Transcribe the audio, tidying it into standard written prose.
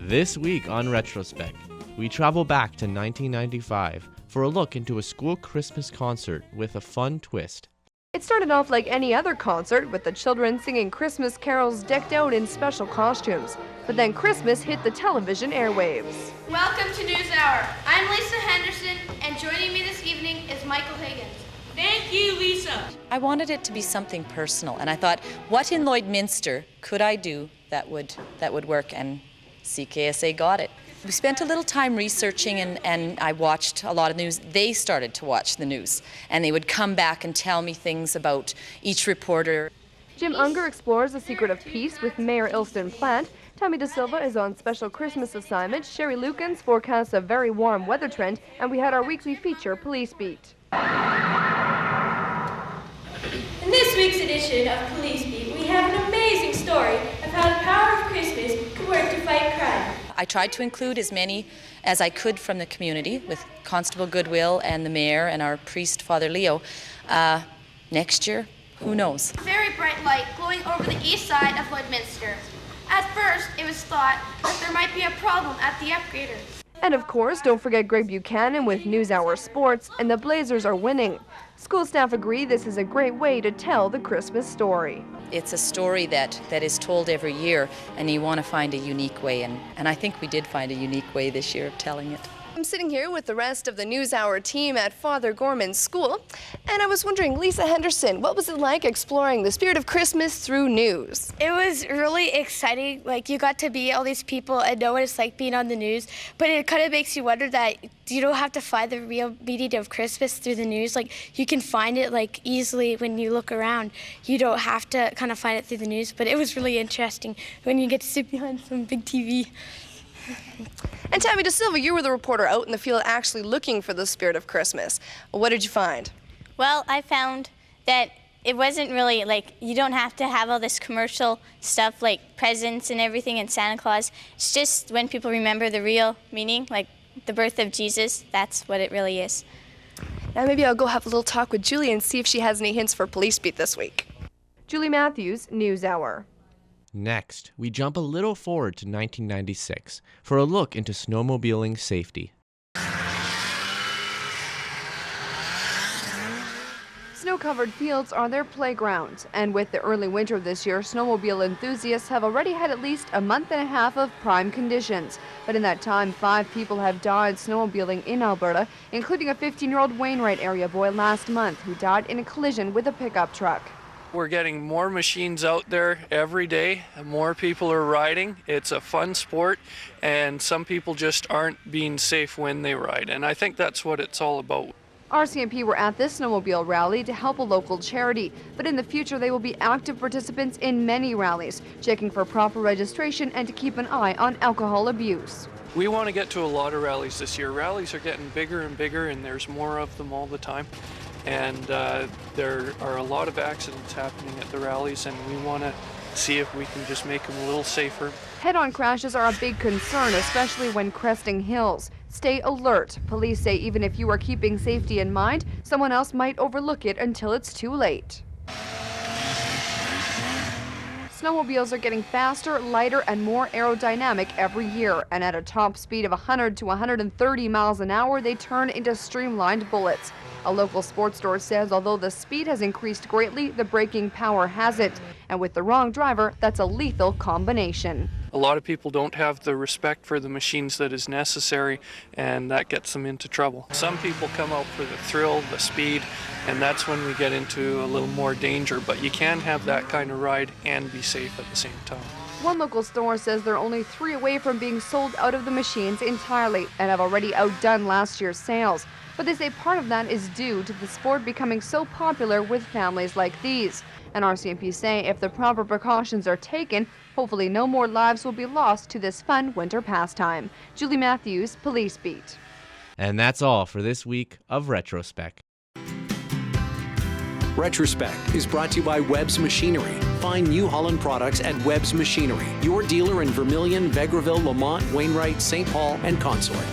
This week on Retrospect, we travel back to 1995 for a look into a school Christmas concert with a fun twist. It started off like any other concert, with the children singing Christmas carols decked out in special costumes. But then Christmas hit the television airwaves. Welcome to News Hour. I'm Lisa Henderson, and joining me this evening is Michael Higgins. Thank you, Lisa. I wanted it to be something personal, and I thought, what in Lloydminster could I do that would work? And CKSA got it. We spent a little time researching, and I watched a lot of news. They started to watch the news, and they would come back and tell me things about each reporter. Jim Unger explores the secret of peace with Mayor Ilston Plant. Tommy De Silva is on special Christmas assignment. Sherry Lukens forecasts a very warm weather trend, and we had our weekly feature, Police Beat. In this week's edition of Police Beat, we have an amazing story of how the power of Christmas can work to fight crime. I tried to include as many as I could from the community, with Constable Goodwill and the mayor and our priest, Father Leo. Next year, who knows? A very bright light glowing over the east side of Lloydminster. At first, it was thought that there might be a problem at the upgrader. And of course, don't forget Greg Buchanan with News Hour Sports, and the Blazers are winning. School staff agree this is a great way to tell the Christmas story. It's a story that is told every year, and you want to find a unique way, and I think we did find a unique way this year of telling it. I'm sitting here with the rest of the News Hour team at Father Gorman's school, and I was wondering, Lisa Henderson, what was it like exploring the spirit of Christmas through news? It was really exciting. Like, you got to meet all these people and know what it's like being on the news, but it kind of makes you wonder that you don't have to find the real meaning of Christmas through the news. Like, you can find it like easily when you look around. You don't have to kind of find it through the news, but it was really interesting when you get to sit behind some big TV. And Tammy De Silva, you were the reporter out in the field actually looking for the spirit of Christmas. What did you find? Well, I found that it wasn't really like, you don't have to have all this commercial stuff like presents and everything and Santa Claus. It's just when people remember the real meaning, like the birth of Jesus, that's what it really is. Now maybe I'll go have a little talk with Julie and see if she has any hints for Police Beat this week. Julie Matthews, News Hour. Next, we jump a little forward to 1996 for a look into snowmobiling safety. Snow-covered fields are their playground, and with the early winter this year, snowmobile enthusiasts have already had at least a month and a half of prime conditions. But in that time, 5 people have died snowmobiling in Alberta, including a 15-year-old Wainwright area boy last month who died in a collision with a pickup truck. We're getting more machines out there every day, and more people are riding. It's a fun sport, and some people just aren't being safe when they ride, and I think that's what it's all about. RCMP were at this snowmobile rally to help a local charity, but in the future they will be active participants in many rallies, checking for proper registration and to keep an eye on alcohol abuse. We want to get to a lot of rallies this year. Rallies are getting bigger and bigger, and there's more of them all the time. And there are a lot of accidents happening at the rallies, and we want to see if we can just make them a little safer. Head-on crashes are a big concern, especially when cresting hills. Stay alert. Police say even if you are keeping safety in mind, someone else might overlook it until it's too late. Snowmobiles are getting faster, lighter, and more aerodynamic every year, and at a top speed of 100 to 130 miles an hour, they turn into streamlined bullets. A local sports store says although the speed has increased greatly, the braking power hasn't. And with the wrong driver, that's a lethal combination. A lot of people don't have the respect for the machines that is necessary, and that gets them into trouble. Some people come out for the thrill, the speed, and that's when we get into a little more danger. But you can have that kind of ride and be safe at the same time. One local store says they're only 3 away from being sold out of the machines entirely and have already outdone last year's sales. But they say part of that is due to the sport becoming so popular with families like these. And RCMP say if the proper precautions are taken, hopefully no more lives will be lost to this fun winter pastime. Julie Matthews, Police Beat. And that's all for this week of Retrospect. Retrospect is brought to you by Webb's Machinery. Find New Holland products at Webb's Machinery, your dealer in Vermilion, Vegreville, Lamont, Wainwright, St. Paul, and Consort.